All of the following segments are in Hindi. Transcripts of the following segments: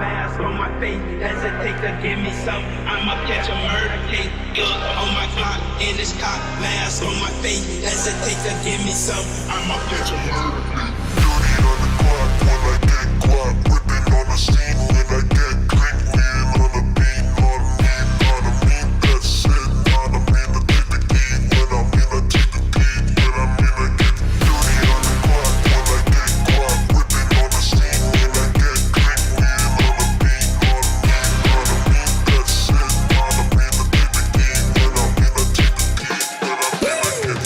mask on my face, hesitate to give me some. I'ma catch a murder case. Look on my clock in this cop, mask on my face, hesitate to give me some. I'ma catch a murder case. Dirty on the clock when I get guap, whipping on the scene when I get click, lean on the beat, not mean that's it, not a mean to take the key, when I mean I take the key, when I mean I get dirty on the clock when I get guap, whipping on the scene when I get click, lean on the beat, not mean that's it, not a mean to take the key, when I mean I take the key, when I mean I get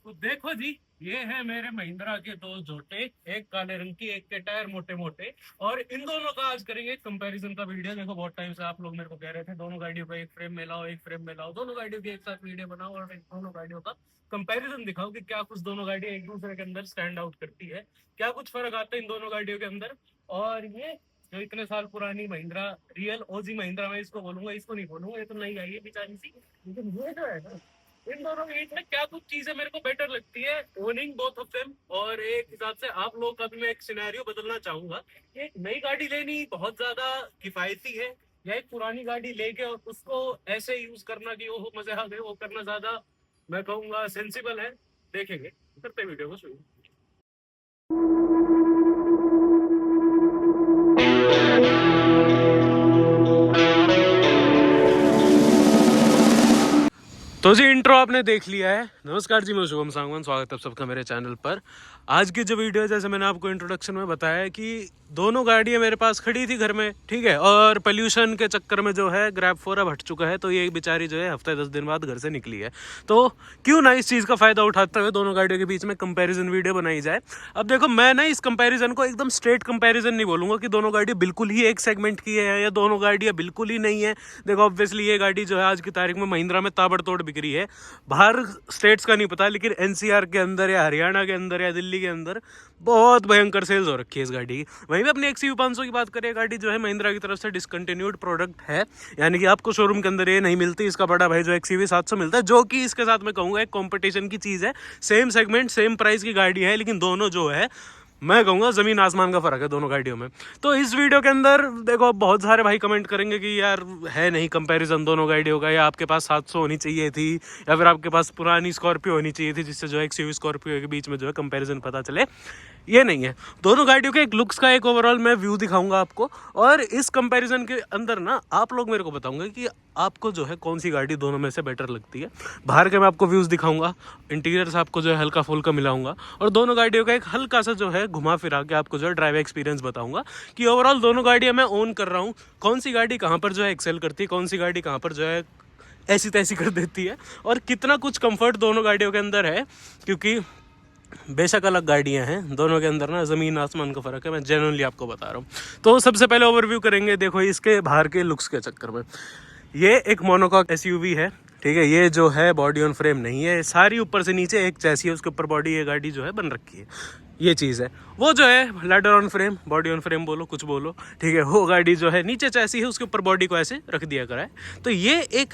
तो देखो जी, ये है मेरे महिंद्रा के दो जोटे, एक काले रंग की, एक के टायर मोटे मोटे, और इन दोनों का आज करेंगे कंपैरिजन का वीडियो। देखो बहुत टाइम से आप लोग मेरे को कह रहे थे दोनों गाड़ियों का एक फ्रेम में लाओ, एक फ्रेम में लाओ, दोनों गाड़ियों की एक साथ वीडियो बनाओ और दोनों गाड़ियों का कंपैरिजन दिखाओ कि क्या कुछ दोनों गाड़ियां एक दूसरे के अंदर स्टैंड आउट करती है, क्या कुछ फर्क आता है इन दोनों गाड़ियों के अंदर। और ये जो इतने साल पुरानी महिंद्रा, रियल ओजी महिंद्रा मैं इसको बोलूंगा, इसको नहीं बोलूंगा, ये तो नहीं आई है बेचारी सी, लेकिन ये जो है ना, इन दोनों के बीच में क्या कुछ चीजें मेरे को बेटर लगती है, ओनिंग बोथ ऑफ देम। और एक हिसाब से आप लोग का भी मैं एक सिनेरियो बदलना चाहूंगा, एक नई गाड़ी लेनी बहुत ज्यादा किफायती है या एक पुरानी गाड़ी लेके और उसको ऐसे यूज करना कि वो मजे आ गए, वो करना ज्यादा मैं कहूंगा सेंसिबल है। देखेंगे, करते वीडियो को शुरू। तो जी इंट्रो आपने देख लिया है। नमस्कार जी, मैं शुभम सांगवान, स्वागत है सबका मेरे चैनल पर। आज की जो वीडियो है, जैसे मैंने आपको इंट्रोडक्शन में बताया कि दोनों गाड़ियां मेरे पास खड़ी थी घर में, ठीक है, और पोल्यूशन के चक्कर में जो है ग्रैब 4 अब हट चुका है, तो ये बेचारी जो है हफ्ते 10 दिन बाद घर से निकली है। तो क्यों ना इस चीज़ का फ़ायदा उठाते हुए दोनों गाड़ियों के बीच में कंपैरिजन वीडियो बनाई जाए। अब देखो, मैं ना इस कंपैरिजन को एकदम स्ट्रेट कंपैरिजन नहीं बोलूँगा कि दोनों गाड़ी बिल्कुल ही एक सेगमेंट की है या दोनों गाड़ियाँ बिल्कुल ही नहीं है। देखो ऑब्वियसली ये गाड़ी जो है आज की तारीख में महिंद्रा में ताबड़तोड़ बिक रही है। बाहर स्टेट्स का नहीं पता, लेकिन एनसीआर के अंदर या हरियाणा के अंदर या दिल्ली के अंदर बहुत भयंकर सेल्स हो रखी है इस गाड़ी की। वहीं भी अपनी XUV 500 की बात करें, गाड़ी जो है महिंद्रा की तरफ से डिसकंटिन्यूड प्रोडक्ट है, यानी कि आपको शोरूम के अंदर ये नहीं मिलती। इसका बड़ा भाई जो XUV 700 मिलता है, जो कि इसके साथ मैं कहूँगा एक कंपटीशन की चीज़ है। सेम सेगमेंट सेम प्राइस की गाड़ी है, लेकिन दोनों जो है मैं कहूँगा ज़मीन आसमान का फ़र्क है दोनों गाड़ियों में। तो इस वीडियो के अंदर देखो बहुत सारे भाई कमेंट करेंगे कि यार है नहीं कंपैरिजन दोनों गाड़ियों का, या आपके पास 700 होनी चाहिए थी, या फिर आपके पास पुरानी स्कॉर्पियो होनी चाहिए थी जिससे जो है XUV स्कॉर्पियो के बीच में जो है कंपैरिजन पता चले। ये नहीं है। दोनों गाड़ियों के एक लुक्स का एक ओवरऑल मैं व्यू दिखाऊंगा आपको, और इस कंपैरिजन के अंदर ना आप लोग मेरे को बताऊंगे कि आपको जो है कौन सी गाड़ी दोनों में से बेटर लगती है। बाहर के मैं आपको व्यूज़ दिखाऊंगा, इंटीरियर से आपको जो है हल्का फुल्का मिलाऊंगा, और दोनों गाड़ियों का एक हल्का सा जो है घुमा फिरा के आपको जो है ड्राइव एक्सपीरियंस बताऊंगा कि ओवरऑल दोनों गाड़ियाँ मैं ओन कर रहा हूँ, कौन सी गाड़ी कहाँ पर जो है एक्सेल करती है, कौन सी गाड़ी कहाँ पर जो है ऐसी तैसी कर देती है, और कितना कुछ कंफर्ट दोनों गाड़ियों के अंदर है। क्योंकि बेशक अलग गाड़ियां हैं, दोनों के अंदर ना ज़मीन आसमान का फ़र्क है, मैं जेन्युइनली आपको बता रहा हूँ। तो सबसे पहले ओवरव्यू करेंगे। देखो इसके बाहर के लुक्स के चक्कर में, ये एक मोनोकॉक SUV है, ठीक है। ये जो है बॉडी ऑन फ्रेम नहीं है, सारी ऊपर से नीचे एक चैसी है, उसके ऊपर बॉडी ये गाड़ी जो है बन रखी है, ये चीज़ है। वो जो है ladder on frame, body on frame बोलो कुछ बोलो, ठीक है, वो गाड़ी जो है नीचे चैसी है, उसके ऊपर बॉडी को ऐसे रख दिया करा है। तो ये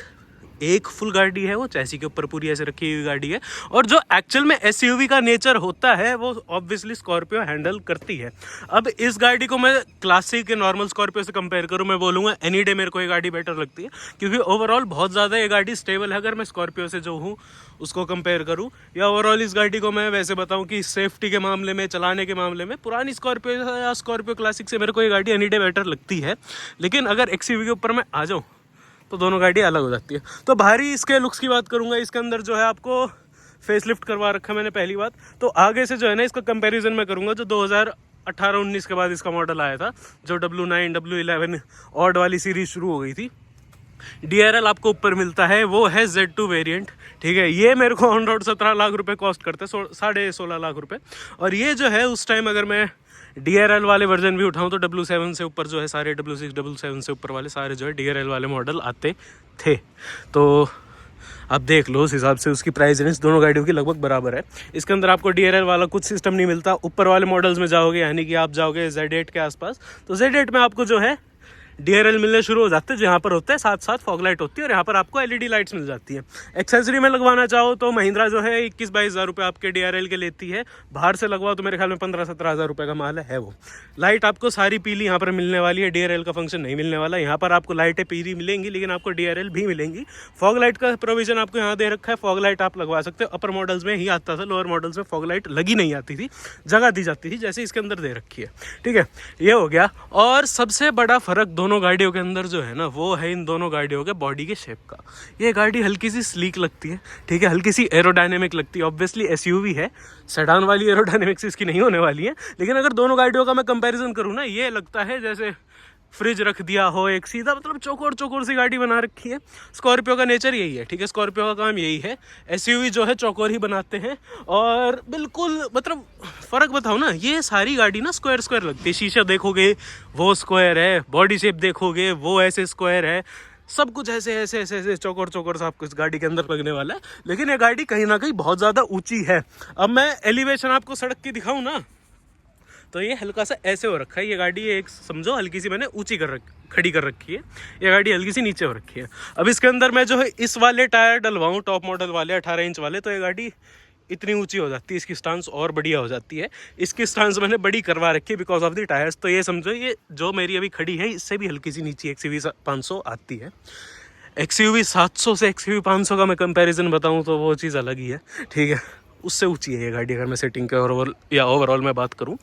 एक फुल गाड़ी है, वो चैसी के ऊपर पूरी ऐसे रखी हुई गाड़ी है। और जो एक्चुअल में SUV का नेचर होता है वो ऑब्वियसली स्कॉर्पियो हैंडल करती है। अब इस गाड़ी को मैं क्लासिक के नॉर्मल स्कॉर्पियो से कंपेयर करूं, मैं बोलूँगा एनी डे मेरे को ये गाड़ी बेटर लगती है, क्योंकि ओवरऑल बहुत ज़्यादा ये गाड़ी स्टेबल है अगर मैं स्कॉर्पियो से जो हूँ उसको कंपेयर करूँ। या ओवरऑल इस गाड़ी को मैं वैसे बताऊँ कि सेफ्टी के मामले में, चलाने के मामले में पुरानी स्कॉर्पियो या स्कॉर्पियो क्लासिक से मेरे को ये गाड़ी एनी डे बेटर लगती है। लेकिन अगर XUV के ऊपर मैं आ जाऊँ तो दोनों गाड़ी अलग हो जाती है। तो बाहरी इसके लुक्स की बात करूंगा, इसके अंदर जो है आपको फेसलिफ्ट करवा रखा मैंने पहली बात। तो आगे से जो है ना इसका कंपैरिजन मैं करूंगा जो 2018-19 के बाद इसका मॉडल आया था, जो W9 W11 ऑड वाली सीरीज शुरू हो गई थी। DRL आपको ऊपर मिलता है, वो है Z2 वेरिएंट, ठीक है। ये मेरे को ऑन रोड 17 लाख रुपए कॉस्ट करते, 16.5 लाख रुपए। और ये जो है उस टाइम अगर मैं DRL वाले वर्जन भी उठाऊं तो W7 से ऊपर जो है सारे, W6 W7 से ऊपर वाले सारे जो है DRL वाले मॉडल आते थे। तो आप देख लो, उस हिसाब से उसकी प्राइस रेंज दोनों गाड़ियों की लगभग बराबर है। इसके अंदर आपको DRL वाला कुछ सिस्टम नहीं मिलता। ऊपर वाले मॉडल्स में जाओगे, यानी कि आप जाओगे Z8 के आसपास, तो Z8 में आपको जो है DRL मिलने शुरू हो जाते हैं, जहाँ पर होते हैं साथ साथ फॉग लाइट होती है, और यहाँ पर आपको LED लाइट्स मिल जाती है। एक्सेसरी में लगवाना चाहो तो महिंद्रा जो है 21-22 हज़ार रुपये आपके DRL के लेती है। बाहर से लगवाओ तो मेरे ख्याल में 15-17 हज़ार रुपये का माल है वो। लाइट आपको सारी पीली यहाँ पर मिलने वाली है, DRL का फंक्शन नहीं मिलने वाला। यहाँ पर आपको लाइटें पीली मिलेंगी, लेकिन आपको DRL भी मिलेंगी। फॉग लाइट का प्रोविजन आपको यहाँ दे रखा है, फॉग लाइट आप लगवा सकते हो। अपर मॉडल्स में ही आता था, लोअर मॉडल्स में फॉग लाइट लगी नहीं आती थी, जगह दी जाती थी, जैसे इसके अंदर दे रखी है। ठीक है, ये हो गया। और सबसे बड़ा फर्क दोनों गाड़ियों के अंदर जो है ना, वो है इन दोनों गाड़ियों के बॉडी के शेप का। ये गाड़ी हल्की सी स्लीक लगती है, ठीक है, हल्की सी एरोडायनेमिक लगती है। ऑब्वियसली SUV है, सेडान वाली एरोडायनेमिक्स इसकी नहीं होने वाली है, लेकिन अगर दोनों गाड़ियों का मैं कंपैरिजन करूँ ना, ये लगता है जैसे फ्रिज रख दिया हो एक सीधा, मतलब चौकोर चौकोर सी गाड़ी बना रखी है। स्कॉर्पियो का नेचर यही है, ठीक है, स्कॉर्पियो का काम यही है। SUV जो है चौकोर ही बनाते हैं, और बिल्कुल मतलब फ़र्क बताओ ना, ये सारी गाड़ी ना स्क्वायर स्क्वायर लगती है। शीशा देखोगे वो स्क्वायर है, बॉडी शेप देखोगे वो ऐसे स्क्वायर है, सब कुछ ऐसे ऐसे ऐसे ऐसे चौकोर चौकोर सब कुछ गाड़ी के अंदर लगने वाला है। लेकिन ये गाड़ी कहीं ना कहीं बहुत ज़्यादा ऊँची है। अब मैं एलिवेशन आपको सड़क की दिखाऊँ ना, तो ये हल्का सा ऐसे हो रखा है। ये गाड़ी एक समझो हल्की सी मैंने ऊंची खड़ी कर रखी है, ये गाड़ी हल्की सी नीचे हो रखी है। अब इसके अंदर मैं जो है इस वाले टायर डलवाऊँ, टॉप मॉडल वाले 18 इंच वाले, तो ये गाड़ी इतनी ऊंची हो जाती है, इसकी स्टांस और बढ़िया हो जाती है। इसकी स्टांस मैंने बड़ी करवा रखी है बिकॉज ऑफ द टायर्स। तो ये समझो ये जो मेरी अभी खड़ी है, इससे भी हल्की सी नीचे XUV 500 आती है। XUV 700 से XUV 500 का मैं कंपैरिजन बताऊं तो वो चीज़ अलग ही है, ठीक है, उससे ऊंची है ये गाड़ी। अगर मैं सेटिंग के ओवरऑल मैं बात करूं,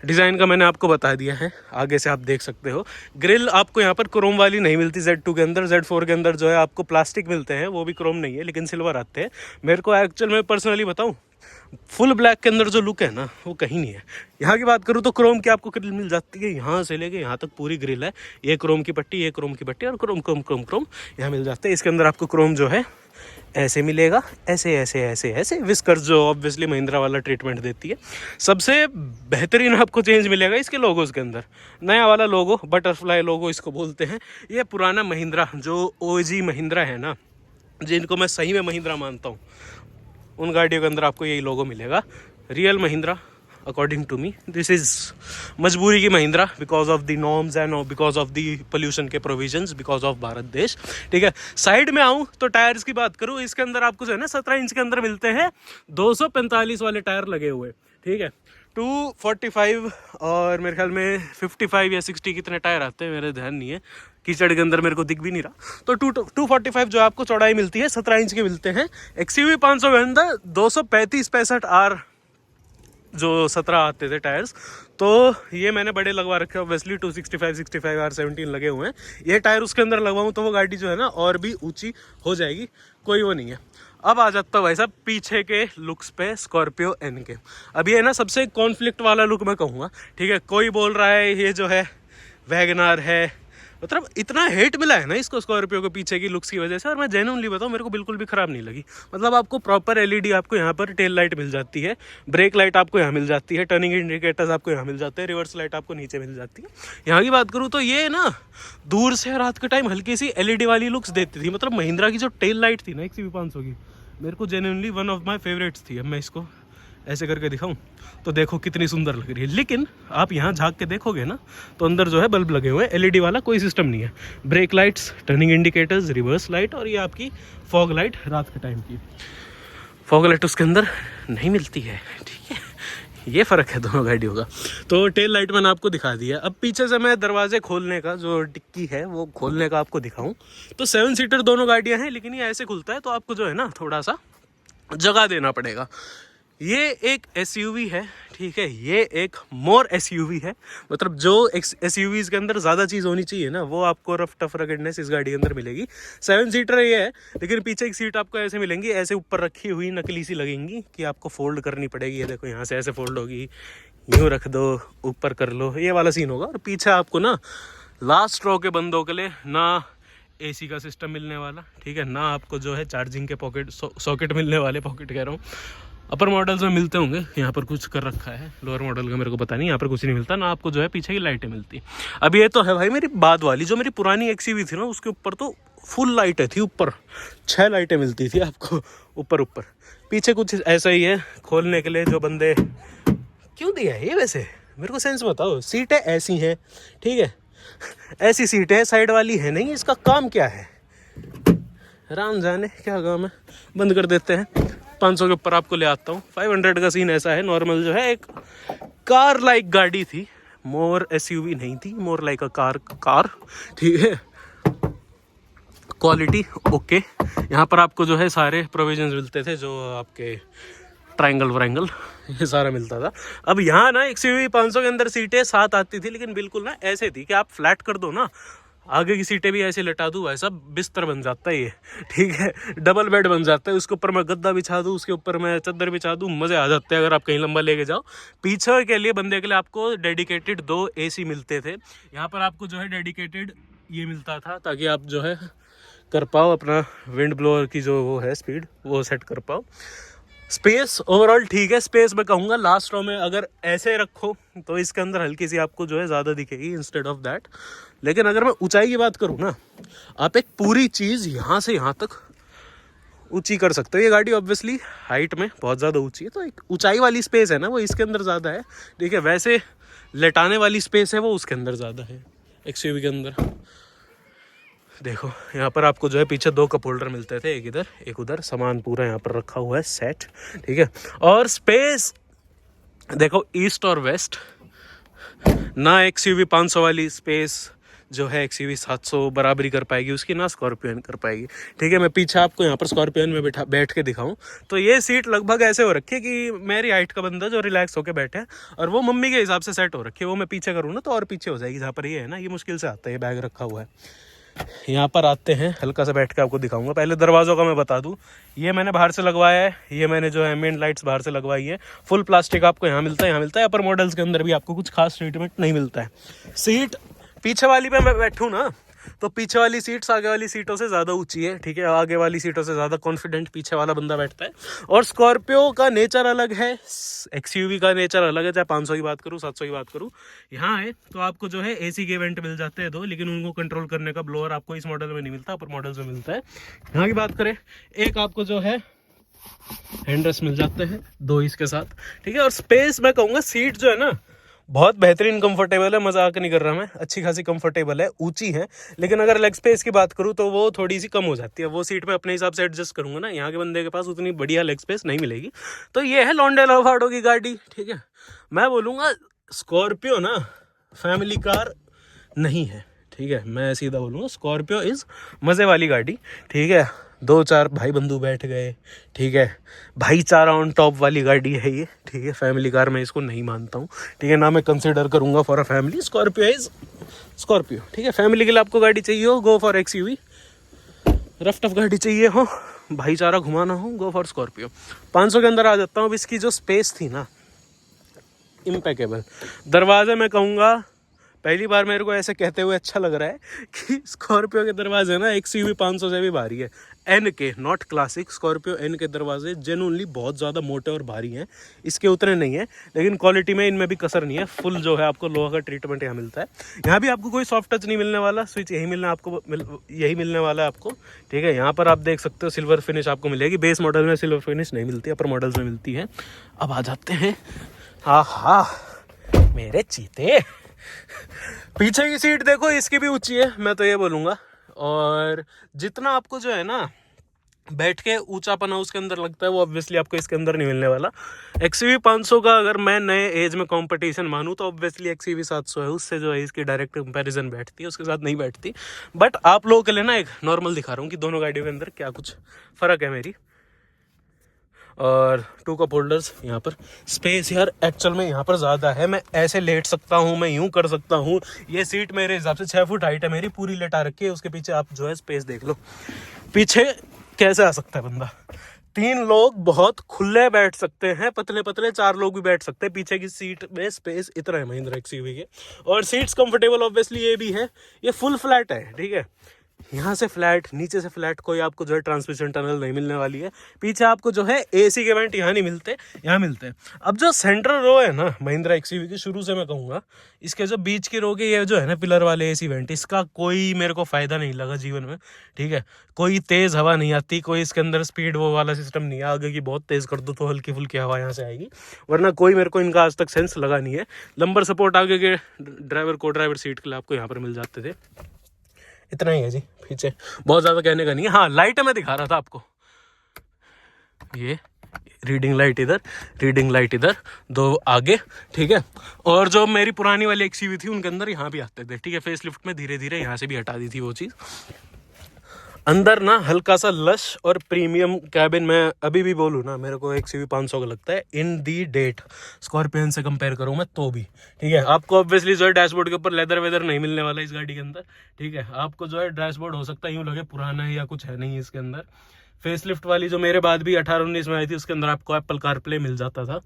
डिज़ाइन का मैंने आपको बता दिया है, आगे से आप देख सकते हो। ग्रिल आपको यहाँ पर क्रोम वाली नहीं मिलती Z2 के अंदर। Z4 के अंदर जो है आपको प्लास्टिक मिलते हैं, वो भी क्रोम नहीं है, लेकिन सिल्वर आते हैं। मेरे को एक्चुअल में पर्सनली बताऊँ, फुल ब्लैक के अंदर जो लुक है ना, वो कहीं नहीं है। यहाँ की बात करूँ तो क्रोम की आपको ग्रिल मिल जाती है, यहाँ से लेके यहाँ तक पूरी ग्रिल है। ये क्रोम की पट्टी, ये क्रोम की पट्टी, और क्रोम क्रोम क्रोम क्रोम यहाँ मिल जाते हैं। इसके अंदर आपको क्रोम जो है ऐसे मिलेगा, ऐसे ऐसे ऐसे ऐसे। विस्कर्स जो ऑब्वियसली महिंद्रा वाला ट्रीटमेंट देती है। सबसे बेहतरीन आपको चेंज मिलेगा इसके लोगोस के अंदर, नया वाला लोगो, बटरफ्लाई लोगो इसको बोलते हैं। ये पुराना महिंद्रा जो OG महिंद्रा है ना, जिनको मैं सही में महिंद्रा मानता हूँ, उन गाड़ियों के अंदर आपको यही लोगो मिलेगा। Real Mahindra according to me, this is मजबूरी की Mahindra, because of the norms and because of the pollution के प्रोविजंस, बिकॉज ऑफ भारत देश। ठीक है, साइड में आऊँ तो टायर्स की बात करूँ, इसके अंदर आपको जो है ना 17 इंच के अंदर मिलते हैं 245 वाले टायर लगे हुए। ठीक है, 245 और मेरे ख्याल में 55 या 60 कितने टायर आते हैं, मेरे ध्यान नहीं है, कीचड़ के अंदर मेरे को दिख भी नहीं रहा। तो 245 जो आपको चौड़ाई मिलती है 17 इंच के मिलते हैं। XUV 500 के अंदर 235-65 R जो 17 आते थे टायर्स, तो ये मैंने बड़े लगवा रखे हैं। ऑब्वियसली 265-65 R17 लगे हुए हैं। ये टायर उसके अंदर लगवाऊँ तो वो गाड़ी जो है ना और भी ऊंची हो जाएगी, कोई वो नहीं है। अब आ जाता है भाई साहब पीछे के लुक्स पे स्कॉर्पियो N के। अब ये ना सबसे कॉन्फ्लिक्ट वाला लुक मैं कहूँगा। ठीक है, कोई बोल रहा है ये जो है वैगनार है, मतलब इतना हेट मिला है ना इसको स्कॉर्पियो को पीछे की लुक्स की वजह से, और मैं जेन्युइनली बताऊँ मेरे को बिल्कुल भी ख़राब नहीं लगी। मतलब आपको प्रॉपर LED आपको यहाँ पर टेल लाइट मिल जाती है, ब्रेक लाइट आपको यहाँ मिल जाती है, टर्निंग इंडिकेटर्स आपको यहाँ मिल जाते हैं, रिवर्स लाइट आपको नीचे मिल जाती है। यहाँ की बात करूँ तो ये ना दूर से रात के टाइम हल्की सी LED वाली लुक्स देती थी। मतलब महिंद्रा की जो टेल लाइट थी ना XUV 500 की, मेरे को genuinely one of my favourites थी। अब मैं इसको ऐसे करके दिखाऊं तो देखो कितनी सुंदर लग रही है। लेकिन आप यहाँ झांक के देखोगे ना तो अंदर जो है बल्ब लगे हुए हैं, LED वाला कोई सिस्टम नहीं है। Break lights, turning indicators, reverse light, और ये आपकी फॉग लाइट रात के टाइम की फॉग लाइट उसके अंदर नहीं मिलती है। ठीक है, ये फ़र्क है दोनों गाड़ियों का। तो टेल लाइट मैंने आपको दिखा दिया। अब पीछे से मैं दरवाजे खोलने का जो डिक्की है वो खोलने का आपको दिखाऊँ तो 7 सीटर दोनों गाड़ियाँ हैं, लेकिन ये ऐसे खुलता है तो आपको जो है ना थोड़ा सा जगह देना पड़ेगा। ये एक SUV है, ठीक है, ये एक मोर SUV है। मतलब जो SUVs के अंदर ज़्यादा चीज़ होनी चाहिए ना, वो आपको रफ टफ रगड़नेस इस गाड़ी के अंदर मिलेगी। 7 सीटर ये है, लेकिन पीछे एक सीट आपको ऐसे मिलेंगी, ऐसे ऊपर रखी हुई नकली सी लगेंगी कि आपको फोल्ड करनी पड़ेगी। ये देखो यहाँ से ऐसे फोल्ड होगी, यूँ रख दो, ऊपर कर लो, ये वाला सीन होगा। और पीछे आपको ना लास्ट रो के बंदों के लिए ना AC का सिस्टम मिलने वाला, ठीक है, ना आपको जो है चार्जिंग के सॉकेट मिलने वाले, पॉकेट कह रहा हूँ, अपर मॉडल्स में मिलते होंगे, यहाँ पर कुछ कर रखा है, लोअर मॉडल का मेरे को पता नहीं, यहाँ पर कुछ नहीं मिलता ना आपको जो है पीछे की लाइटें मिलती। अब ये तो है भाई मेरी बाद वाली, जो मेरी पुरानी XUV थी ना उसके ऊपर तो फुल लाइटें थी, ऊपर 6 लाइटें मिलती थी आपको ऊपर। पीछे कुछ ऐसा ही है खोलने के लिए, जो बंदे क्यों दिया है ये वैसे मेरे को सेंस बताओ। सीटें ऐसी हैं, ठीक है, ऐसी सीटें है, साइड वाली है नहीं, इसका काम क्या है राम जाने क्या काम है। बंद कर देते हैं, 500 के ऊपर आपको ले आता हूँ। 500 का सीन ऐसा है, नॉर्मल जो है एक कार लाइक गाड़ी थी, मोर SUV नहीं थी, मोर लाइक अ कार, ठीक है। क्वालिटी ओके, यहाँ पर आपको जो है सारे प्रोविजंस मिलते थे, जो आपके ट्रायंगल व्रायंगल ये सारा मिलता था। अब यहाँ ना XUV 500 के अंदर सीटें 7 आती थी, लेकिन बिल्कुल ना ऐसे थी कि आप फ्लैट कर दो ना, आगे की सीटें भी ऐसे लटा दूँ, वैसा बिस्तर बन जाता है ये, ठीक है, डबल बेड बन जाता है। उसके ऊपर मैं गद्दा बिछा दूँ, उसके ऊपर मैं चादर बिछा दूँ, मज़े आ जाते हैं अगर आप कहीं लंबा लेके जाओ। पीछे के लिए बंदे के लिए आपको डेडिकेटेड 2 AC मिलते थे। यहाँ पर आपको जो है डेडिकेटेड ये मिलता था, ताकि आप जो है कर पाओ अपना विंड ब्लोअर की जो वो है स्पीड, वो सेट कर पाओ। स्पेस ओवरऑल ठीक है, स्पेस मैं कहूँगा लास्ट रो में अगर ऐसे रखो तो इसके अंदर हल्की सी आपको जो है ज़्यादा दिखेगी इंस्टेड ऑफ दैट। लेकिन अगर मैं ऊंचाई की बात करूँ ना, आप एक पूरी चीज़ यहाँ से यहाँ तक ऊंची कर सकते हो। ये गाड़ी ऑब्वियसली हाइट में बहुत ज़्यादा ऊंची है, तो एक ऊंचाई वाली स्पेस है ना वो इसके अंदर ज़्यादा है, ठीक है। वैसे लेटाने वाली स्पेस है वो उसके अंदर ज़्यादा है XUV के अंदर। देखो यहाँ पर आपको जो है पीछे 2 कप होल्डर मिलते थे, एक इधर एक उधर, सामान पूरा यहाँ पर रखा हुआ है सेट, ठीक है। और स्पेस देखो ईस्ट और वेस्ट ना, XUV 500 वाली स्पेस जो है XUV 700 बराबरी कर पाएगी उसकी, ना स्कॉर्पियन कर पाएगी, ठीक है। मैं पीछे आपको यहाँ पर स्कॉर्पियन में बैठ के दिखाऊं तो ये सीट लगभग ऐसे हो रखी है कि मेरी हाइट का बंदा जो रिलैक्स होकर बैठे है, और वो मम्मी के हिसाब से सेट हो रखी है। वो मैं पीछे करूँ ना तो और पीछे हो जाएगी, जहाँ पर ये है ना, ये मुश्किल से आता है, ये बैग रखा हुआ है। यहाँ पर आते हैं, हल्का सा बैठ के आपको दिखाऊंगा। पहले दरवाज़ों का मैं बता दूँ, ये मैंने बाहर से लगवाया है, ये मैंने जो है मेन लाइट्स बाहर से लगवाई है। फुल प्लास्टिक आपको यहाँ मिलता है, यहाँ मिलता है। अपर मॉडल्स के अंदर भी आपको कुछ खास ट्रीटमेंट नहीं मिलता है। सीट पीछे वाली पे मैं बैठूँ ना तो पीछे वाली सीट्स आगे वाली सीटों से ज़्यादा ऊंची है, ठीक है। आगे वाली सीटों से ज़्यादा कॉन्फिडेंट पीछे वाला बंदा बैठता है। और स्कॉर्पियो का नेचर अलग है, XUV का नेचर अलग है, चाहे 500 की बात करूँ 700 की बात करूँ। यहाँ है तो आपको जो है AC के वेंट मिल जाते हैं 2, लेकिन उनको कंट्रोल करने का ब्लोअर आपको इस मॉडल में नहीं मिलता, अपर मॉडल्स में मिलता है। यहाँ की बात करें, एक आपको जो है हैंडरेस्ट मिल जाते हैं 2 इसके साथ, ठीक है। और स्पेस मैं कहूँगा सीट जो है ना बहुत बेहतरीन कंफर्टेबल है, मजाक नहीं कर रहा मैं, अच्छी खासी कंफर्टेबल है, ऊंची है। लेकिन अगर लेग स्पेस की बात करूँ तो वो थोड़ी सी कम हो जाती है। वो सीट में अपने हिसाब से एडजस्ट करूँगा ना, यहाँ के बंदे के पास उतनी बढ़िया लेग स्पेस नहीं मिलेगी। तो ये है लॉन्डे लवाडो की गाड़ी, ठीक है। मैं बोलूँगा स्कॉर्पियो ना फैमिली कार नहीं है, ठीक है। मैं सीधा बोलूँगा स्कॉर्पियो इज़ मज़े वाली गाड़ी, ठीक है। 2-4 भाई बंधु बैठ गए, ठीक है, भाईचारा ऑन टॉप वाली गाड़ी है ये, ठीक है। फैमिली कार मैं इसको नहीं मानता हूँ, ठीक है, ना मैं कंसिडर करूँगा for a family. Scorpio is Scorpio, ठीक है। फैमिली के लिए आपको गाड़ी चाहिए हो, go for XUV। Rough tough गाड़ी चाहिए हो, भाईचारा घुमाना हो, गो फॉर स्कॉर्पियो। 500 के अंदर आ जाता हूँ। अब इसकी जो स्पेस थी ना, इम्पेकेबल। दरवाजे मैं कहूँगा पहली बार मेरे को ऐसे कहते हुए अच्छा लग रहा है कि स्कॉर्पियो के दरवाजे ना XUV 500 से भी भारी है। N के, नॉट क्लासिक, स्कॉर्पियो N के दरवाजे जेन्युइनली बहुत ज़्यादा मोटे और भारी हैं, इसके उतने नहीं है। लेकिन क्वालिटी में इनमें भी कसर नहीं है, फुल जो है आपको लोहा का ट्रीटमेंट यहाँ मिलता है। यहाँ भी आपको कोई सॉफ्ट टच नहीं मिलने वाला, स्विच यही मिलने वाला है आपको, ठीक है। यहाँ पर आप देख सकते हो सिल्वर फिनिश आपको मिलेगी, बेस मॉडल में सिल्वर फिनिश नहीं मिलती, अपर मॉडल्स में मिलती है। अब आ जाते हैं, हाँ मेरे चीते, पीछे की सीट देखो, इसकी भी ऊंची है, मैं तो ये बोलूँगा। और जितना आपको जो है ना बैठ के ऊंचापना उसके अंदर लगता है, वो ऑब्वियसली आपको इसके अंदर नहीं मिलने वाला। XUV 500 का अगर मैं नए एज में कंपटीशन मानूँ तो ऑब्वियसली XUV 700 है, उससे जो है इसकी डायरेक्ट कंपैरिजन बैठती है, उसके साथ नहीं बैठती। बट आप लोगों के लिए ना एक नॉर्मल दिखा रहा हूँ कि दोनों गाड़ियों के अंदर क्या कुछ फ़र्क है मेरी। और 2 कप होल्डर्स, यहाँ पर स्पेस यार एक्चुअल में यहाँ पर ज़्यादा है। मैं ऐसे लेट सकता हूँ, मैं यूँ कर सकता हूँ। ये सीट मेरे हिसाब से 6 फुट हाइट है मेरी, पूरी लेटा रखी है। उसके पीछे आप जो है स्पेस देख लो, पीछे कैसे आ सकता है बंदा। 3 लोग बहुत खुले बैठ सकते हैं, पतले पतले 4 लोग भी बैठ सकते हैं। पीछे की सीट में स्पेस इतना है महिंद्रा XUV के। और सीट्स कंफर्टेबल ऑब्वियसली ये भी है, ये फुल फ्लैट है, ठीक है। यहाँ से फ्लैट, नीचे से फ्लैट, कोई आपको जो है ट्रांसमिशन टनल नहीं मिलने वाली है। पीछे आपको जो है एसी के वेंट यहाँ नहीं मिलते, यहाँ मिलते हैं। अब जो सेंट्रल रो है ना महिंद्रा एक्सयूवी की, शुरू से मैं कहूँगा इसके जो बीच की रो के ये जो है ना पिलर वाले एसी वेंट, इसका कोई मेरे को फ़ायदा नहीं लगा जीवन में, ठीक है। कोई तेज़ हवा नहीं आती, कोई इसके अंदर स्पीड वो वाला सिस्टम नहीं है, आगे की बहुत तेज़ कर दो तो हल्की फुल्की हवा यहाँ से आएगी, वरना कोई मेरे को इनका आज तक सेंस लगा नहीं है। लंबर सपोर्ट आगे के ड्राइवर को ड्राइवर सीट के लिए आपको यहाँ पर मिल जाते थे। इतना ही है जी, पीछे बहुत ज़्यादा कहने का नहीं है। हाँ, लाइट मैं दिखा रहा था आपको, ये रीडिंग लाइट इधर, रीडिंग लाइट इधर, दो आगे, ठीक है। और जो मेरी पुरानी वाली एक्सयूवी थी उनके अंदर यहाँ भी आते थे, ठीक है। फेस लिफ्ट में धीरे धीरे यहाँ से भी हटा दी थी वो चीज़। अंदर ना हल्का सा लश और प्रीमियम कैबिन, मैं अभी भी बोलूँ ना मेरे को एक्सयूवी 500 का लगता है इन दी डेट, स्कॉर्पियन से कंपेयर करूँ मैं तो भी, ठीक है। आपको ऑब्वियसली जो है डैशबोर्ड के ऊपर लेदर वेदर नहीं मिलने वाला इस गाड़ी के अंदर, ठीक है। आपको जो है डैशबोर्ड हो सकता है यूँ लगे पुराना है या कुछ है नहीं इसके अंदर। फेसलिफ्ट वाली जो मेरे बाद भी 18-19 में आई थी उसके अंदर आपको एप्पल कारप्ले मिल जाता था,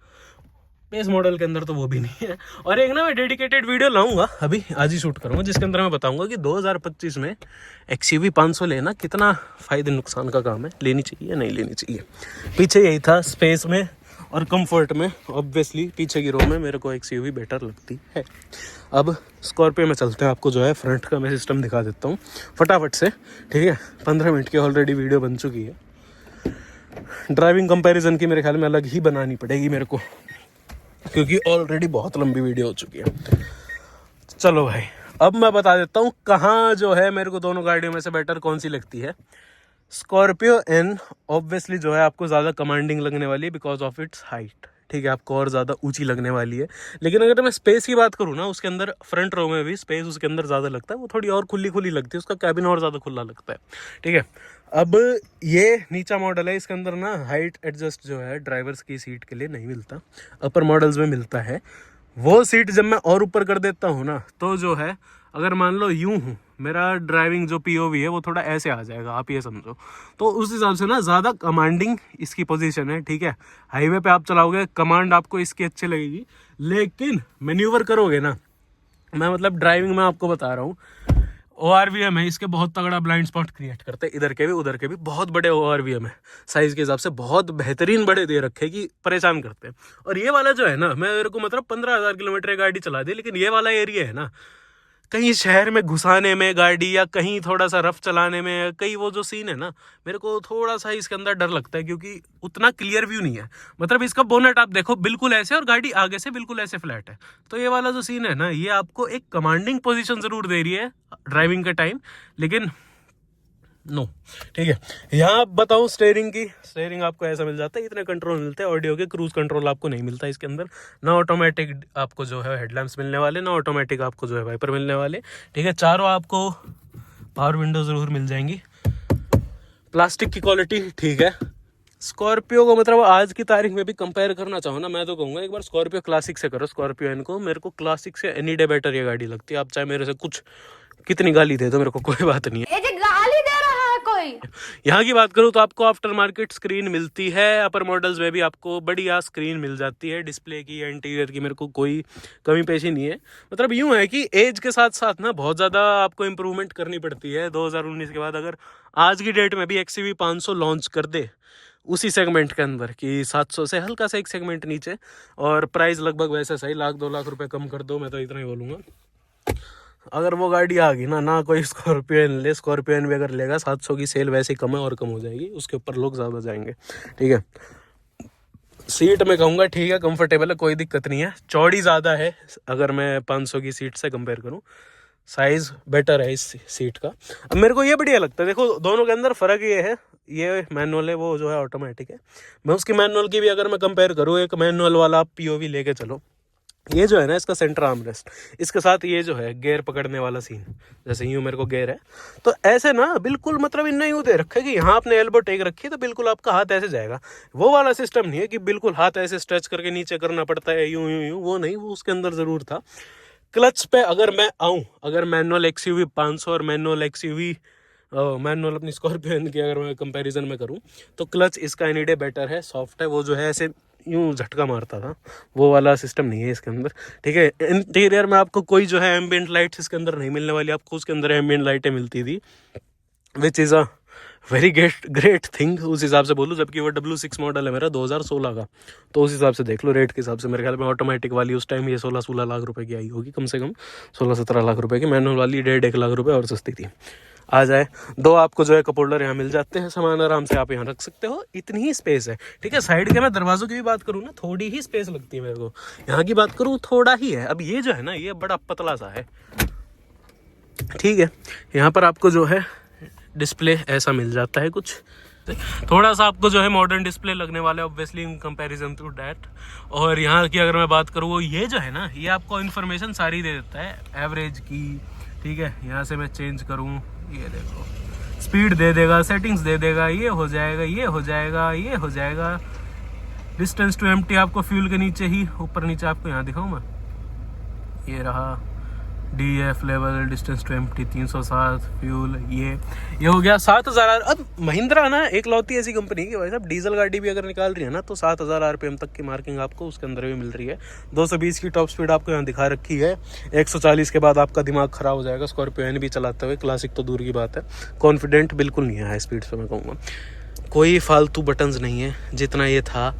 बेस मॉडल के अंदर तो वो भी नहीं है। और एक ना मैं डेडिकेटेड वीडियो लाऊंगा, अभी आज ही शूट करूंगा, जिसके अंदर मैं बताऊंगा कि 2025 में एक्सयूवी 500 लेना कितना फ़ायदे नुकसान का काम है, लेनी चाहिए नहीं लेनी चाहिए। पीछे यही था, स्पेस में और कंफर्ट में ऑब्वियसली पीछे की रो में मेरे को एक्सयूवी बेटर लगती है। अब स्कॉर्पियो में चलते हैं, आपको जो है फ्रंट का मैं सिस्टम दिखा देता हूँ फटाफट से, ठीक है। 15 मिनट की ऑलरेडी वीडियो बन चुकी है। ड्राइविंग कंपैरिजन की मेरे ख्याल में अलग ही बनानी पड़ेगी मेरे को, क्योंकि ऑलरेडी बहुत लंबी वीडियो हो चुकी है। चलो भाई, अब मैं बता देता हूँ कहाँ जो है मेरे को दोनों गाड़ियों में से बेटर कौन सी लगती है। स्कॉर्पियो एन ऑब्वियसली जो है आपको ज़्यादा कमांडिंग लगने वाली है बिकॉज ऑफ इट्स हाइट, ठीक है। आपको और ज़्यादा ऊंची लगने वाली है। लेकिन अगर मैं स्पेस की बात करूँ ना, उसके अंदर फ्रंट रो में भी स्पेस उसके अंदर ज़्यादा लगता है, वो थोड़ी और खुली खुली लगती है, उसका कैबिन और ज़्यादा खुला लगता है, ठीक है। अब ये नीचा मॉडल है, इसके अंदर ना हाइट एडजस्ट जो है ड्राइवर्स की सीट के लिए नहीं मिलता, अपर मॉडल्स में मिलता है। वो सीट जब मैं और ऊपर कर देता हूँ ना, तो जो है अगर मान लो यूँ हूँ, मेरा ड्राइविंग जो पीओवी है वो थोड़ा ऐसे आ जाएगा, आप ये समझो। तो उस हिसाब से ना ज़्यादा कमांडिंग इसकी पोजीशन है, ठीक है। हाईवे पे आप चलाओगे कमांड आपको इसकी अच्छी लगेगी, लेकिन मैन्यूवर करोगे ना, मैं मतलब ड्राइविंग में आपको बता रहा हूँ, ORVM है इसके बहुत तगड़ा ब्लाइंड स्पॉट क्रिएट करते हैं, इधर के भी उधर के भी। बहुत बड़े ORVM है, साइज़ के हिसाब से बहुत बेहतरीन बड़े दे रखे कि परेशान करते हैं। और ये वाला जो है ना, मैं मेरे को मतलब 15,000 किलोमीटर गाड़ी चला दी, लेकिन ये वाला एरिया है ना, कहीं शहर में घुसाने में गाड़ी या कहीं थोड़ा सा रफ चलाने में, कहीं वो जो सीन है ना, मेरे को थोड़ा सा इसके अंदर डर लगता है, क्योंकि उतना क्लियर व्यू नहीं है। मतलब इसका बोनेट आप देखो बिल्कुल ऐसे, और गाड़ी आगे से बिल्कुल ऐसे फ्लैट है। तो ये वाला जो सीन है ना, ये आपको एक कमांडिंग पोजीशन ज़रूर दे रही है ड्राइविंग के टाइम, लेकिन नो, ठीक है। यहाँ बताऊँ स्टेयरिंग की, स्टेयरिंग आपको ऐसा मिल जाता है, इतने कंट्रोल मिलते हैं। ऑडियो के क्रूज कंट्रोल आपको नहीं मिलता इसके अंदर, ना ऑटोमेटिक आपको जो है हेडलैम्प्स मिलने वाले, ना ऑटोमेटिक आपको जो है वाइपर मिलने वाले, ठीक है। चारों आपको पावर विंडो ज़रूर मिल जाएंगी। प्लास्टिक की क्वालिटी ठीक है। स्कॉर्पियो को मतलब आज की तारीख में भी कंपेयर करना चाहो ना, मैं तो कहूँगा एक बार स्कॉर्पियो क्लासिक से करो, स्कॉर्पियो एन को। मेरे को क्लासिक से एनी डे बेटर ये गाड़ी लगती है। आप चाहे मेरे से कुछ कितनी गाली दे दो, मेरे को कोई बात नहीं है। गाली दे रहा है कोई। यहाँ की बात करूँ तो आपको आफ्टर मार्केट स्क्रीन मिलती है, अपर मॉडल्स में भी आपको बढ़िया स्क्रीन मिल जाती है, डिस्प्ले की, इंटीरियर की, मेरे को कोई कमी पेशी नहीं है। मतलब यूँ है कि एज के साथ साथ ना बहुत ज़्यादा आपको इम्प्रूवमेंट करनी पड़ती है। 2019 के बाद अगर आज की डेट में भी XUV 500 लॉन्च कर दे उसी सेगमेंट के अंदर कि 700 से हल्का सा एक सेगमेंट नीचे, और प्राइस लगभग वैसे सही, 1-2 लाख रुपए कम कर दो, मैं तो इतना ही बोलूँगा। अगर वो गाड़ी आ गई ना कोई स्कॉर्पियन ले, स्कॉर्पियन भी अगर लेगा 700 की सेल वैसे ही कम है और कम हो जाएगी, उसके ऊपर लोग ज़्यादा जाएंगे, ठीक है। सीट में कहूँगा ठीक है, कंफर्टेबल है, कोई दिक्कत नहीं है। चौड़ी ज़्यादा है अगर मैं 500 की सीट से कंपेयर करूँ, साइज़ बेटर है इस सीट का। अब मेरे को ये बढ़िया लगता है। देखो दोनों के अंदर फ़र्क ये है, ये मैनुअल है, वो जो है ऑटोमेटिक है। मैं उसकी मैनुअल की भी अगर मैं कंपेयर करूँ, एक मैनुअल वाला आप POV लेके चलो, ये जो है ना इसका सेंटर आर्मरेस्ट, इसके साथ ये जो है गियर पकड़ने वाला सीन, जैसे यूँ मेरे को गियर है, तो ऐसे ना बिल्कुल मतलब इन्ना यूँ दे रखा है कि यहाँ आपने एल्बो टेक रखी है तो बिल्कुल आपका हाथ ऐसे जाएगा। वो वाला सिस्टम नहीं है कि बिल्कुल हाथ ऐसे स्ट्रेच करके नीचे करना पड़ता है यूँ यूँ यूँ, वो नहीं, वो उसके अंदर ज़रूर था। क्लच पे अगर मैं आऊँ, अगर मैनुअल XUV 500 और मैनुअल XUV मैनुअल अपनी स्कॉर्पियन की अगर मैं कंपैरिजन में करूँ, तो क्लच इसका एनी डे बेटर है, सॉफ्ट है। वो जो है ऐसे यूँ झटका मारता था, वो वाला सिस्टम नहीं है इसके अंदर, ठीक है। इंटीरियर में आपको कोई जो है एम्बियंट लाइट्स इसके अंदर नहीं मिलने वाली, आपको उसके अंदर एम्बियंट लाइटें मिलती थी, which is a very great thing उस हिसाब से बोलूँ, जबकि वो W6 मॉडल है मेरा 2016 का। तो उस हिसाब से देख लो, रेट के हिसाब से मेरे ख्याल में ऑटोमेटिक वाली उस टाइम ये 16 लाख रुपए की आई होगी, कम से कम 16-17 लाख रुपए की। मैनुअल वाली 1.5 लाख रुपए और सस्ती थी। आ जाए दो आपको जो है कप होल्डर यहाँ मिल जाते हैं, सामान आराम से आप यहाँ रख सकते हो, इतनी ही स्पेस है। ठीक है, साइड के मैं दरवाजों की भी बात करूँ ना, थोड़ी ही स्पेस लगती है मेरे को। यहाँ की बात करूँ थोड़ा ही है। अब ये जो है ना, ये बड़ा पतला सा है। ठीक है, यहाँ पर आपको जो है डिस्प्ले ऐसा मिल जाता है कुछ, थोड़ा सा आपको जो है मॉडर्न डिस्प्ले लगने वाला है obviously in comparison to that. और यहाँ की अगर मैं बात करूँ, वो ये जो है ना, ये आपको इन्फॉर्मेशन सारी दे देता है एवरेज की। ठीक है, यहाँ से मैं चेंज करूँ, ये देखो स्पीड दे देगा, सेटिंग्स दे देगा, ये हो जाएगा, ये हो जाएगा, ये हो जाएगा। डिस्टेंस टू एम्प्टी आपको फ्यूल के नीचे ही, ऊपर नीचे आपको यहाँ दिखाऊँ मैं, ये रहा DF level, distance to empty 307, fuel ये हो गया 7000। अब महिंद्रा ना एक लौती ऐसी कंपनी की भाई साहब, डीजल गाड़ी भी अगर निकाल रही है ना, तो 7000 RPM तक की मार्किंग आपको उसके अंदर भी मिल रही है। 220 की टॉप स्पीड आपको यहाँ दिखा रखी है। 140 के बाद आपका दिमाग खराब हो जाएगा स्कॉर्पियो एन भी चलाते हुए, क्लासिक तो दूर की बात है। कॉन्फिडेंट बिल्कुल नहीं है हाई स्पीड से, मैं कहूँगा कोई फालतू बटन्स नहीं है, जितना ये था।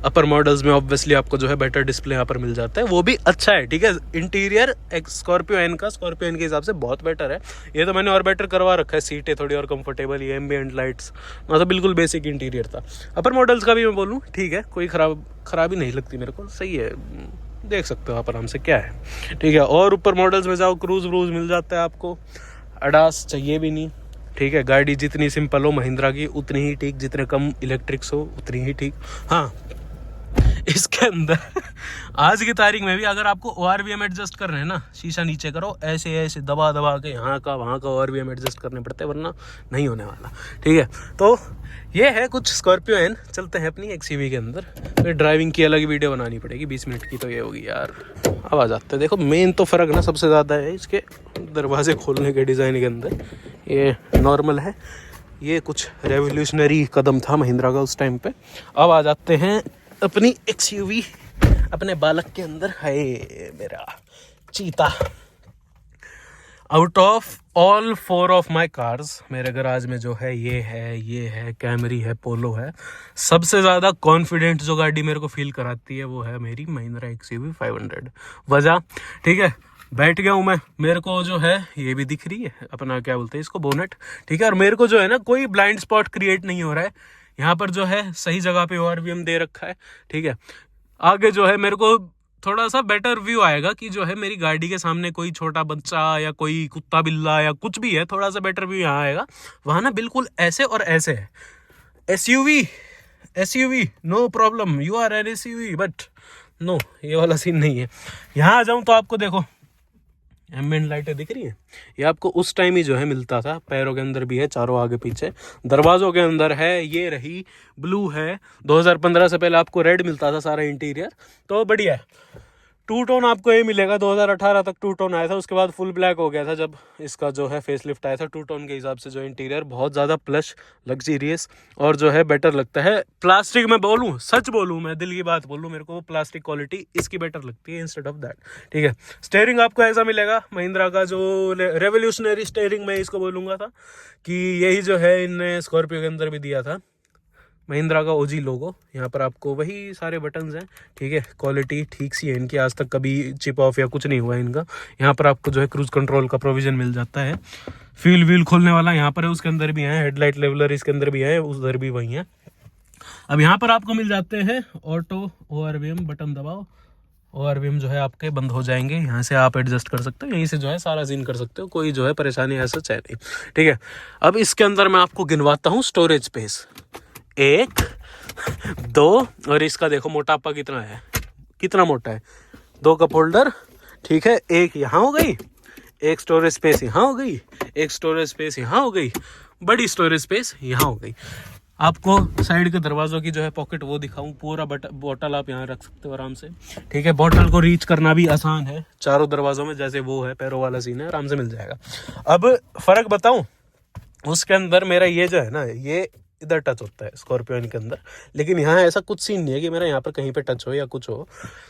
अपर मॉडल्स में ऑब्वियसली आपको जो है बेटर डिस्प्ले यहाँ पर मिल जाता है, वो भी अच्छा है। ठीक है, इंटीरियर स्कॉर्पियो एन के हिसाब से बहुत बेटर है। ये तो मैंने और बेटर करवा रखा है, सीटें थोड़ी और कंफर्टेबल, ये एम्बिएंट लाइट्स, मतलब बिल्कुल बेसिक इंटीरियर था। अपर मॉडल्स का भी मैं बोलूँ ठीक है, कोई खराबी नहीं लगती मेरे को, सही है, देख सकते हो आप आराम से क्या है। ठीक है, और ऊपर मॉडल्स में जाओ, क्रूज व्रूज मिल जाता है आपको, अडास चाहिए भी नहीं। ठीक है, गाड़ी जितनी सिंपल हो महिंद्रा की उतनी ही ठीक, जितने कम इलेक्ट्रिक्स हो उतनी ही ठीक। हाँ, इसके अंदर आज की तारीख में भी अगर आपको ORVM एडजस्ट करना है ना, शीशा नीचे करो, ऐसे ऐसे दबा के यहाँ का वहाँ का ORVM एडजस्ट करने पड़ते हैं, वरना नहीं होने वाला। ठीक है, तो ये है कुछ स्कॉर्पियो एन। चलते हैं अपनी XUV के अंदर, फिर ड्राइविंग की अलग वीडियो बनानी पड़ेगी 20 मिनट की, तो ये होगी यार। अब आ जाते हैं, देखो मेन तो फ़र्क ना सबसे ज़्यादा है इसके दरवाजे खोलने के डिज़ाइन के अंदर। ये नॉर्मल है, ये कुछ रेवोल्यूशनरी कदम था महिंद्रा का उस टाइम पे। अब आ जाते हैं अपनी XUV, अपने बालक के अंदर है मेरा चीता। Out of all 4 of my cars मेरे गराज में जो है, ये है कैमरी है, पोलो है, सबसे ज़्यादा कॉन्फिडेंट जो गाड़ी मेरे को फील कराती है वो है मेरी महिंद्रा XUV 500। वजह, ठीक है, बैठ गया हूँ मैं, मेरे को जो है ये भी दिख रही है अपना, क्या बोलते हैं इसको, बोनेट। ठीक है, और मेरे को जो है ना कोई ब्लाइंड स्पॉट क्रिएट नहीं हो रहा है यहाँ पर, जो है सही जगह पे ORVM दे रखा है। ठीक है, आगे जो है मेरे को थोड़ा सा बेटर व्यू आएगा कि जो है मेरी गाड़ी के सामने कोई छोटा बच्चा या कोई कुत्ता बिल्ला या कुछ भी है, थोड़ा सा बेटर व्यू यहाँ आएगा। वहाँ ना बिल्कुल ऐसे और ऐसे है। SUV no problem, you are an SUV, but no, ये वाला सीन नहीं है। यहाँ आ जाऊँ तो आपको देखो एम्बिएंट लाइटें दिख रही हैं, ये आपको उस टाइम ही जो है मिलता था। पैरों के अंदर भी है, चारों आगे पीछे, दरवाजों के अंदर है, ये रही ब्लू है। 2015 से पहले आपको रेड मिलता था सारा इंटीरियर, तो बढ़िया है। 2 टोन आपको ये मिलेगा, 2018 तक 2 टोन आया था, उसके बाद फुल ब्लैक हो गया था जब इसका जो है फेसलिफ्ट आया था। 2 टोन के हिसाब से जो इंटीरियर बहुत ज़्यादा प्लश, लग्जीरियस और जो है बेटर लगता है। प्लास्टिक में बोलूँ, सच बोलूँ, मैं दिल की बात बोलूँ, मेरे को प्लास्टिक क्वालिटी इसकी बेटर लगती है इंस्टेड ऑफ दैट। ठीक है, स्टेयरिंग आपको ऐसा मिलेगा महिंद्रा का, जो रेवोल्यूशनरी स्टेयरिंग मैं इसको बोलूँगा था, कि यही जो है इनने स्कॉर्पियो के अंदर भी दिया था, महिंद्रा का OG लोगो। यहाँ पर आपको वही सारे बटन्स हैं। ठीक है, क्वालिटी ठीक सी है इनकी, आज तक कभी चिप ऑफ या कुछ नहीं हुआ इनका। यहाँ पर आपको जो है क्रूज कंट्रोल का प्रोविजन मिल जाता है। फ्यूल व्यूल खोलने वाला यहाँ पर है, उसके अंदर भी है। हेडलाइट लेवलर इसके अंदर भी है, उधर भी वही है। अब यहाँ पर आपको मिल जाते हैं ऑटो ORVM, बटन दबाओ, ORVM जो है आपके बंद हो जाएंगे। यहाँ से आप एडजस्ट कर सकते हो, यहीं से जो है सारा सीन कर सकते हो, कोई जो है परेशानी ऐसा चाहिए नहीं। ठीक है, अब इसके अंदर मैं आपको गिनवाता हूँ स्टोरेज स्पेस। 1, 2, और इसका देखो मोटापा कितना है, कितना मोटा है। 2 कप होल्डर, ठीक है, एक यहाँ हो गई, एक स्टोरेज स्पेस यहाँ हो गई, एक स्टोरेज स्पेस यहाँ हो गई, बड़ी स्टोरेज स्पेस यहाँ हो गई। आपको साइड के दरवाजों की जो है पॉकेट वो दिखाऊं, पूरा बोतल आप यहाँ रख सकते हो आराम से। ठीक है, बोतल को रीच करना भी आसान है, चारों दरवाजों में जैसे वो है, पैरों वाला सीन है, आराम से मिल जाएगा। अब फर्क बताऊं, उसके अंदर मेरा ये जो है ना, ये इधर टच होता है स्कॉर्पियो के अंदर, लेकिन यहाँ ऐसा कुछ सीन नहीं है कि मेरा यहाँ पर कहीं पे टच हो या कुछ हो।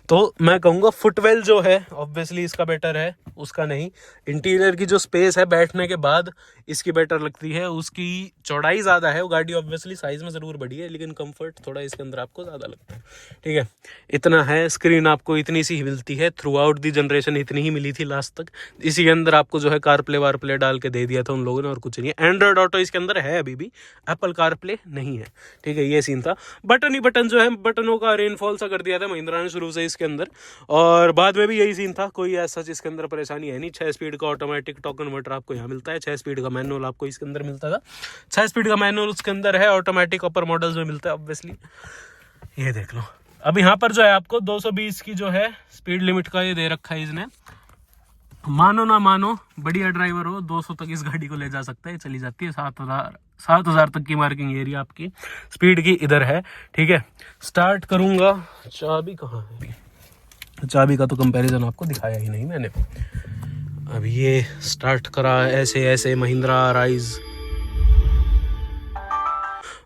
तो मैं कहूँगा फुटवेल जो है ऑब्वियसली इसका बेटर है, उसका नहीं। इंटीरियर की जो स्पेस है बैठने के बाद, इसकी बेटर लगती है। उसकी चौड़ाई ज़्यादा है, वो गाड़ी ऑब्वियसली साइज़ में ज़रूर बड़ी है, लेकिन कंफर्ट थोड़ा इसके अंदर आपको ज़्यादा लगता है। ठीक है, इतना है। स्क्रीन आपको इतनी सी ही मिलती है, थ्रू आउट दी जनरेशन इतनी ही मिली थी लास्ट तक। इसी के अंदर आपको जो है कार प्ले वार प्ले डाल के दे दिया था उन लोगों ने, और कुछ नहीं है। एंड्रॉयड ऑटो इसके अंदर है अभी भी, एप्पल कार प्ले नहीं है। ठीक है, ये सीन था। बटन ही बटन जो है, बटनों का रेनफॉल सा कर दिया था महिंद्रा ने शुरू से इसके अंदर, और बाद में भी यही सीन था। कोई ऐसा इसके अंदर परेशानी है नहीं। 6 स्पीड का ऑटोमेटिक टॉर्क कन्वर्टर आपको यहाँ मिलता है, 6 स्पीड का मैनुअल आपको इसके अंदर मिलता था। 6 स्पीड का मैनुअल उसके अंदर है, ऑटोमेटिक अपर मॉडल्स में मिलता है ऑब्वियसली। ये देख लो। अब यहाँ पर जो है आपको 220 की जो है स्पीड लिमिट का ये दे रखा है इसने। मानो ना मानो, बढ़िया ड्राइवर हो 200 तक इस गाड़ी को ले जा सकता है, चली जाती है। 7,000 तक की मार्किंग एरिया आपकी स्पीड की इधर है। ठीक है, स्टार्ट करूंगा। चाबी कहाँ है? चाबी का तो कंपैरिजन आपको दिखाया ही नहीं मैंने। अब ये स्टार्ट करा ऐसे ऐसे महिंद्रा राइज,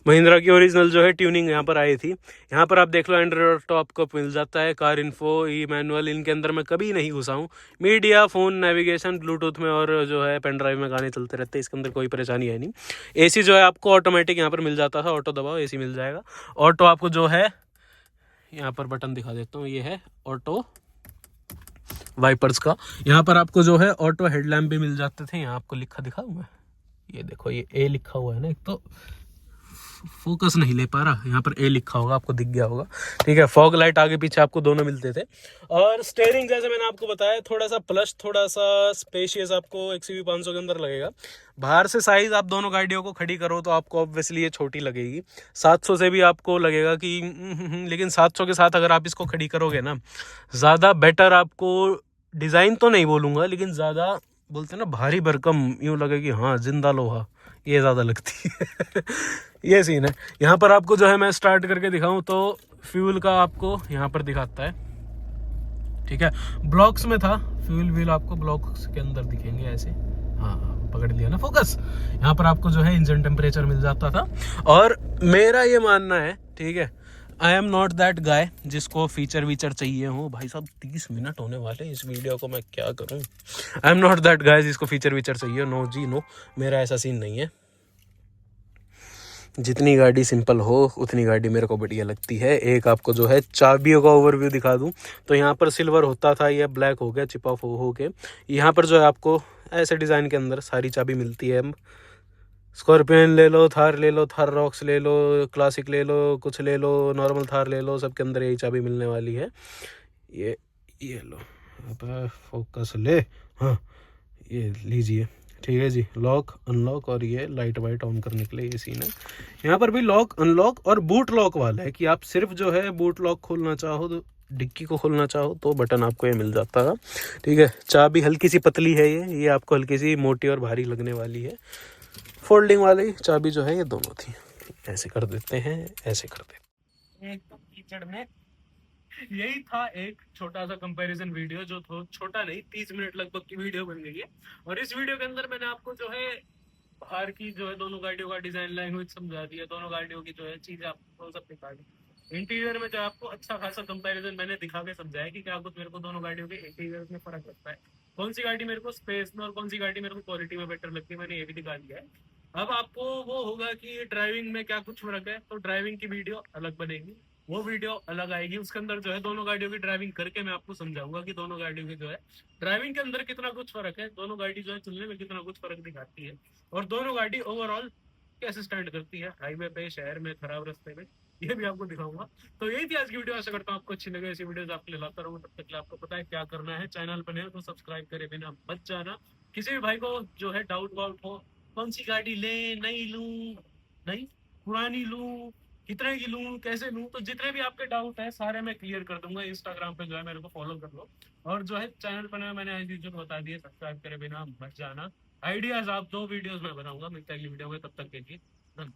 महिंद्रा की ओरिजिनल जो है ट्यूनिंग यहाँ पर आई थी। यहाँ पर आप देख लो एंड्रॉयड ऑटो आपको मिल जाता है, कार इन्फो, ई मैनुअल। इनके अंदर मैं कभी नहीं घुसा हूँ। मीडिया, फ़ोन, नेविगेशन, ब्लूटूथ में और जो है पेन ड्राइव में गाने चलते रहते हैं, इसके अंदर कोई परेशानी है नहीं। एसी जो है आपको ऑटोमेटिक यहाँ पर मिल जाता था, ऑटो दबाओ एसी मिल जाएगा। ऑटो आपको जो है यहाँ पर बटन दिखा देता हूँ, ये है ऑटो वाइपर्स का। यहाँ पर आपको जो है ऑटो हेडलैम्प भी मिल जाते थे। यहाँ आपको लिखा दिखाऊँ मैं, ये देखो, ये ए लिखा हुआ है ना, एक तो फोकस नहीं ले पा रहा, यहाँ पर ए लिखा होगा, आपको दिख गया होगा। ठीक है, फॉग लाइट आगे पीछे आपको दोनों मिलते थे। और स्टीयरिंग जैसे मैंने आपको बताया, थोड़ा सा प्लस, थोड़ा सा स्पेशियस आपको XUV 500 के अंदर लगेगा। बाहर से साइज आप दोनों गाड़ियों को खड़ी करो तो आपको ऑब्वियसली ये छोटी लगेगी। 700 से भी आपको लगेगा कि लेकिन 700 के साथ अगर आप इसको खड़ी करोगे ना, ज़्यादा बेटर आपको डिज़ाइन तो नहीं बोलूँगा, लेकिन ज़्यादा बोलते हैं ना भारी भरकम, यूँ लगे कि हाँ जिंदा लोहा, ये ज़्यादा लगती है। ये सीन है। यहाँ पर आपको जो है मैं स्टार्ट करके दिखाऊं तो फ्यूल का आपको यहाँ पर दिखाता है। ठीक है, ब्लॉक्स में था फ्यूल व्हील, आपको ब्लॉक्स के अंदर दिखेंगे ऐसे। हाँ, पकड़ लिया ना फोकस। यहाँ पर आपको जो है इंजन टेम्परेचर मिल जाता था। और मेरा ये मानना है, ठीक है, I am not that guy जिसको फीचर वीचर चाहिए हो। भाई साहब 30 मिनट होने वाले इस वीडियो को, मैं क्या करूं। I am not that guy जिसको फीचर वीचर चाहिए, नो जी नो, मेरा ऐसा सीन नहीं है। जितनी गाड़ी सिंपल हो उतनी गाड़ी मेरे को बढ़िया लगती है। एक आपको जो है चाबियों का ओवरव्यू दिखा दूं तो यहाँ पर सिल्वर होता था, ये ब्लैक हो गया, चिप ऑफ हो के। यहाँ पर जो है आपको ऐसे डिज़ाइन के अंदर सारी चाबी मिलती है। स्कॉर्पियन ले लो, थार ले लो, थार रॉक्स ले लो, क्लासिक ले लो, कुछ ले लो, नॉर्मल थार ले लो, सबके अंदर यही चाबी मिलने वाली है। ये लो, अब फोकस ले, हाँ ये लीजिए। ठीक है जी, लॉक अनलॉक, और ये लाइट वाइट ऑन करने के लिए ये सीन है। यहाँ पर भी लॉक अनलॉक और बूट लॉक वाला है कि आप सिर्फ जो है बूट लॉक खोलना चाहो तो, डिक्की को खोलना चाहो तो बटन आपको ये मिल जाता है। ठीक है, चाबी हल्की सी पतली है, ये आपको हल्की सी मोटी और भारी लगने वाली है। फोल्डिंग वाली चाबी जो है ये दोनों थी। ऐसे कर देते हैं, ऐसे कर देते हैं। एक तो कीचड़ में यही था एक छोटा सा कंपैरिजन वीडियो, जो छोटा नहीं, 30 मिनट लगभग की वीडियो बन गई है। और इस वीडियो के अंदर मैंने आपको जो है बाहर की जो है दोनों गाड़ियों का डिजाइन लैंग्वेज समझा दिया, दोनों गाड़ियों की जो है चीजें आपको सब दिखा दी। इंटीरियर में जो आपको अच्छा खासा कंपैरिजन मैंने दिखा के समझाया कि क्या कुछ मेरे को दोनों गाड़ियों के इंटीरियर में फर्क लगता है, कौन सी गाड़ी मेरे को स्पेस में और कौन सी गाड़ी मेरे को क्वालिटी में बेटर लगती है, मैंने ये भी दिखा दिया है। अब आपको वो होगा कि ड्राइविंग में क्या कुछ फर्क है, तो ड्राइविंग की वीडियो अलग बनेगी, वो वीडियो अलग आएगी। उसके अंदर जो है दोनों गाड़ियों की ड्राइविंग करके मैं आपको समझाऊंगा कि दोनों गाड़ियों की जो है ड्राइविंग के अंदर कितना कुछ फर्क है, दोनों गाड़ी जो है चलने में कितना कुछ फर्क दिखाती है, और दोनों गाड़ी ओवरऑल कैसे स्टैंड करती है हाईवे पे, शहर में, खराब रास्ते में, ये भी आपको दिखाऊंगा। तो यही थी आज की वीडियो। आशा करता हूँ आपको अच्छी लगे। ऐसी वीडियोस आपके लिए लाता रहूंगा। तब तक आपको पता है क्या करना है, चैनल पर नए तो सब्सक्राइब करे बिना मत जाना। किसी भी भाई को जो है डाउट वाउट हो, कौन सी गाड़ी ले, नहीं लूं, नहीं पुरानी लूं, कितने की लूं, कैसे लूं, तो जितने भी आपके डाउट है सारे मैं क्लियर कर दूंगा। इंस्टाग्राम पे जो है मेरे को फॉलो कर लो, और जो है चैनल पर मैंने जो बता दिया, सब्सक्राइब करे बिना मत जाना। आइडियाज आप 2 वीडियोस में बनाऊंगा, मिलता है अगली वीडियो में, तब तक के लिए धन्यवाद।